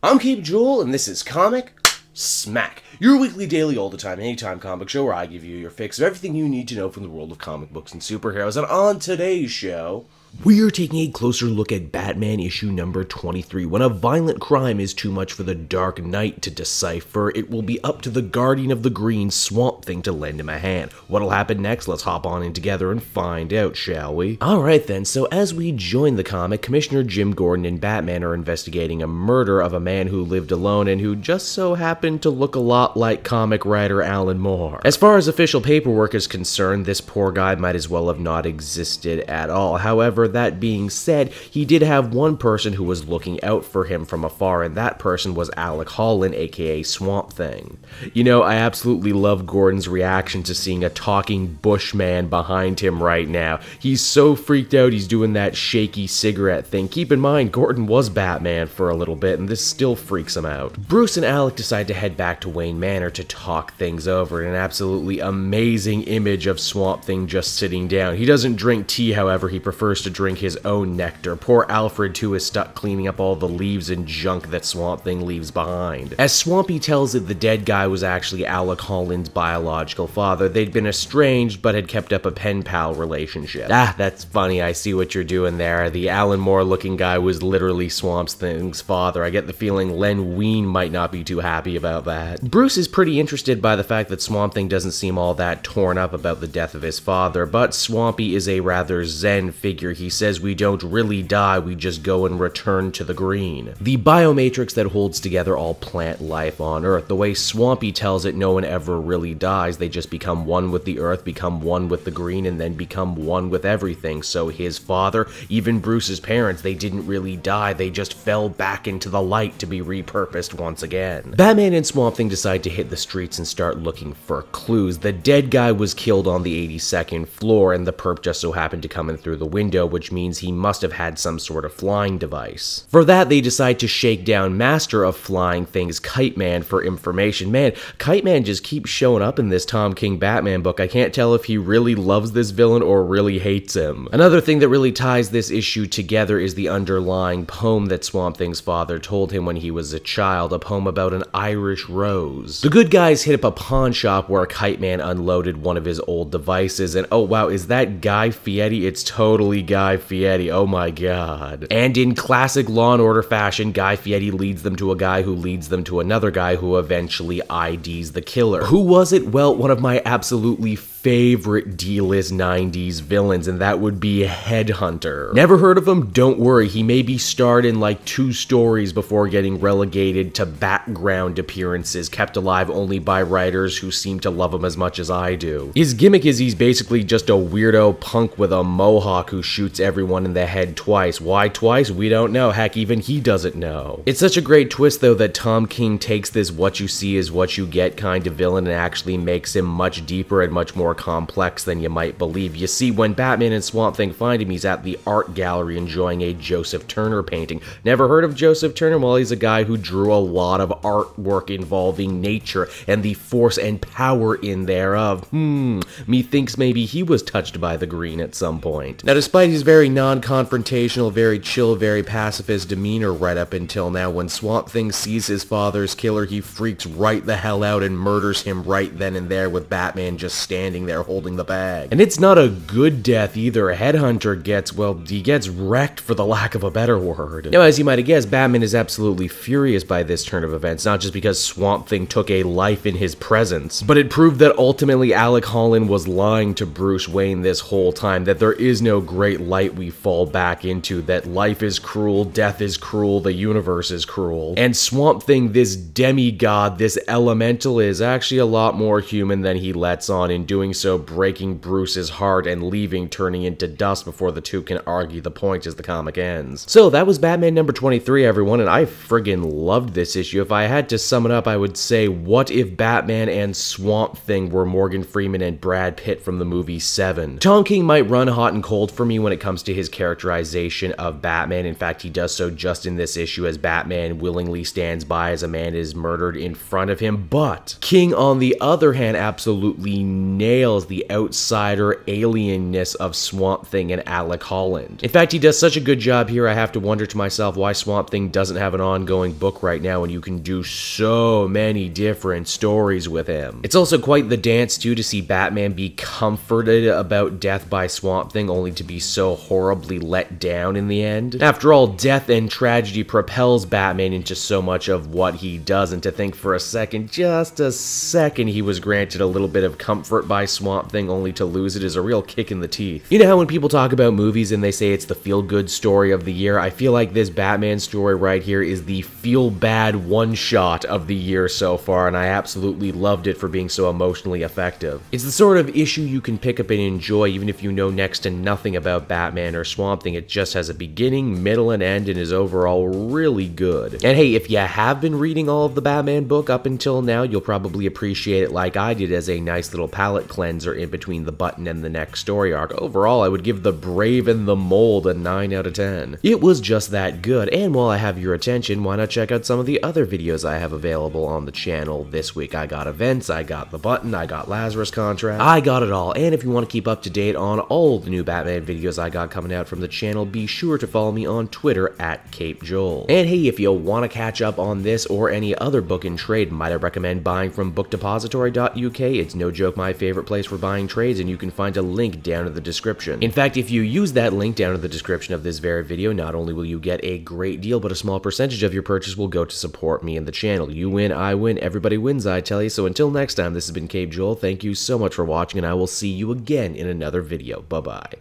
I'm Keep Jewel, and this is Comic Smack, your weekly, daily, all the time, anytime comic show where I give you your fix of everything you need to know from the world of comic books and superheroes. And on today's show, we're taking a closer look at Batman issue number 23. When a violent crime is too much for the Dark Knight to decipher, it will be up to the Guardian of the Green, Swamp Thing, to lend him a hand. What'll happen next? Let's hop on in together and find out, shall we? Alright then, so as we join the comic, Commissioner Jim Gordon and Batman are investigating a murder of a man who lived alone and who just so happened to look a lot like comic writer Alan Moore. As far as official paperwork is concerned, this poor guy might as well have not existed at all. However, that being said, he did have one person who was looking out for him from afar, and that person was Alec Holland, aka Swamp Thing. You know, I absolutely love Gordon's reaction to seeing a talking bushman behind him right now. He's so freaked out he's doing that shaky cigarette thing. Keep in mind, Gordon was Batman for a little bit, and this still freaks him out. Bruce and Alec decide to head back to Wayne Manor to talk things over, an absolutely amazing image of Swamp Thing just sitting down. He doesn't drink tea, however, he prefers to drink his own nectar. Poor Alfred, too, is stuck cleaning up all the leaves and junk that Swamp Thing leaves behind. As Swampy tells it, the dead guy was actually Alec Holland's biological father. They'd been estranged, but had kept up a pen-pal relationship. Ah, that's funny, I see what you're doing there. The Alan Moore-looking guy was literally Swamp Thing's father. I get the feeling Len Wein might not be too happy about that. Bruce is pretty interested by the fact that Swamp Thing doesn't seem all that torn up about the death of his father, but Swampy is a rather zen figure. He says we don't really die, we just go and return to the green. The biomatrix that holds together all plant life on Earth. The way Swampy tells it, no one ever really dies, they just become one with the Earth, become one with the green, and then become one with everything. So his father, even Bruce's parents, they didn't really die, they just fell back into the light to be repurposed once again. Batman and Swamp Thing decide to hit the streets and start looking for clues. The dead guy was killed on the 82nd floor, and the perp just so happened to come in through the window, which means he must have had some sort of flying device. For that, they decide to shake down Master of Flying Things, Kite Man, for information. Man, Kite Man just keeps showing up in this Tom King Batman book. I can't tell if he really loves this villain or really hates him. Another thing that really ties this issue together is the underlying poem that Swamp Thing's father told him when he was a child, a poem about an Irish rose. The good guys hit up a pawn shop where Kite Man unloaded one of his old devices, and oh wow, is that Guy Fieri? It's totally Guy Fieri. Oh my god. And in classic Law and Order fashion, Guy Fieri leads them to a guy who leads them to another guy who eventually IDs the killer. Who was it? Well, one of my absolutely favorite D-list 90s villains, and that would be Headhunter. Never heard of him? Don't worry, he maybe starred in like 2 stories before getting relegated to background appearances, kept alive only by writers who seem to love him as much as I do. His gimmick is he's basically just a weirdo punk with a mohawk who shoots everyone in the head twice. Why twice? We don't know. Heck, even he doesn't know. It's such a great twist though that Tom King takes this what you see is what you get kind of villain and actually makes him much deeper and much more complex than you might believe. You see, when Batman and Swamp Thing find him, he's at the art gallery enjoying a Joseph Turner painting. Never heard of Joseph Turner? Well, he's a guy who drew a lot of artwork involving nature and the force and power in thereof. Methinks maybe he was touched by the green at some point. Now, despite his very non-confrontational, very chill, very pacifist demeanor right up until now, when Swamp Thing sees his father's killer, he freaks right the hell out and murders him right then and there, with Batman just standing there holding the bag. And it's not a good death either. Headhunter gets, well, he gets wrecked for the lack of a better word. Now, as you might have guessed, Batman is absolutely furious by this turn of events, not just because Swamp Thing took a life in his presence, but it proved that ultimately Alec Holland was lying to Bruce Wayne this whole time, that there is no great light we fall back into, that life is cruel, death is cruel, the universe is cruel. And Swamp Thing, this demigod, this elemental, is actually a lot more human than he lets on, in doing so breaking Bruce's heart and leaving, turning into dust before the two can argue the point as the comic ends. So that was Batman number 23, everyone, and I friggin' loved this issue. If I had to sum it up, I would say, what if Batman and Swamp Thing were Morgan Freeman and Brad Pitt from the movie Seven? Tom King might run hot and cold for me when it comes to his characterization of Batman. In fact, he does so just in this issue, as Batman willingly stands by as a man is murdered in front of him. But King, on the other hand, absolutely nails nails the outsider alienness of Swamp Thing and Alec Holland. In fact, he does such a good job here, I have to wonder to myself why Swamp Thing doesn't have an ongoing book right now and you can do so many different stories with him. It's also quite the dance, too, to see Batman be comforted about death by Swamp Thing only to be so horribly let down in the end. After all, death and tragedy propels Batman into so much of what he does, and to think for a second, just a second, he was granted a little bit of comfort by Swamp Thing only to lose it is a real kick in the teeth. You know how when people talk about movies and they say it's the feel-good story of the year, I feel like this Batman story right here is the feel-bad one-shot of the year so far, and I absolutely loved it for being so emotionally effective. It's the sort of issue you can pick up and enjoy even if you know next to nothing about Batman or Swamp Thing. It just has a beginning, middle, and end and is overall really good. And hey, if you have been reading all of the Batman book up until now, you'll probably appreciate it like I did as a nice little palate cleanser in between the button and the next story arc. Overall, I would give The Brave and the Mold a 9 out of 10. It was just that good, and while I have your attention, why not check out some of the other videos I have available on the channel this week. I got events, I got the button, I got Lazarus Contract, I got it all. And if you want to keep up to date on all the new Batman videos I got coming out from the channel, be sure to follow me on Twitter at CapeJoel. And hey, if you want to catch up on this or any other book in trade, might I recommend buying from bookdepository.uk. It's no joke my favorite place for buying trades, and you can find a link down in the description. In fact, if you use that link down in the description of this very video, not only will you get a great deal, but a small percentage of your purchase will go to support me and the channel. You win, I win, everybody wins, I tell you. So until next time, this has been CapeJoel. Thank you so much for watching, and I will see you again in another video. Bye-bye.